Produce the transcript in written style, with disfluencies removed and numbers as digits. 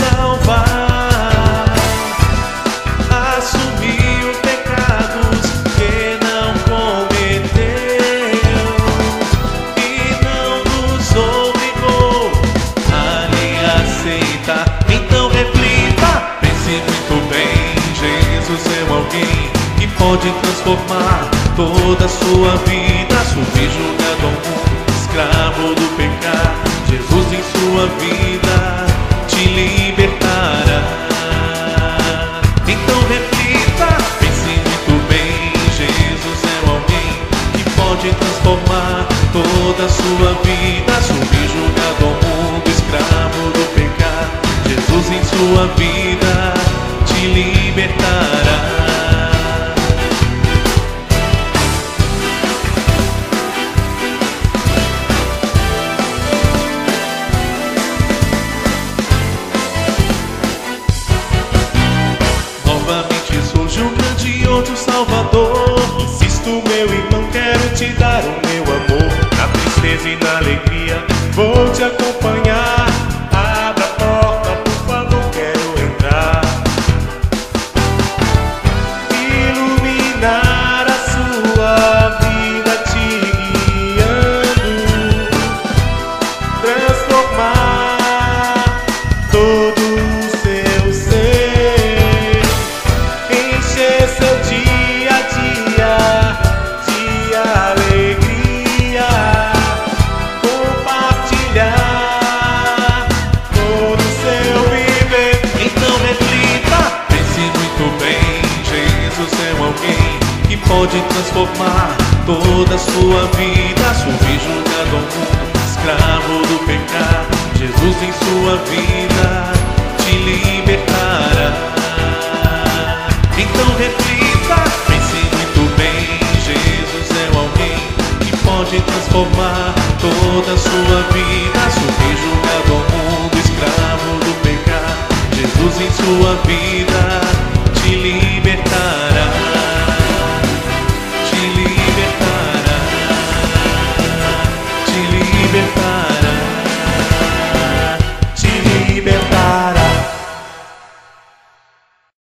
salvar, assumiu pecados que não cometeu e não nos obrigou a lhe aceitar. Então reflita, pense muito bem, Jesus é alguém que pode transformar toda a sua vida, subjugado ao mundo, escravo do pecado. Jesus em sua vida te libertará. Então reflita, pense muito bem, Jesus é alguém que pode transformar toda a sua vida, subjugado ao mundo, escravo do pecado. Jesus em sua vida te libertará. Novamente surge um grande outro Salvador. Insisto, meu irmão, quero te dar o meu amor. Na tristeza e na alegria vou te acompanhar. Abra a porta, por favor, quero entrar. Iluminar a sua vida, te guiando, transformar todo o seu ser, encher seu dia a dia de alegria, compartilhar todo o seu viver. Então reflita, pense muito bem, Jesus é alguém que pode transformar toda a sua vida, subjugado ao mundo, escravo do pecado. Jesus em sua vida te libertará. Então reflita, pense muito bem, Jesus é alguém que pode transformar toda a sua vida, subjugado ao mundo, escravo do pecado. Jesus em sua vida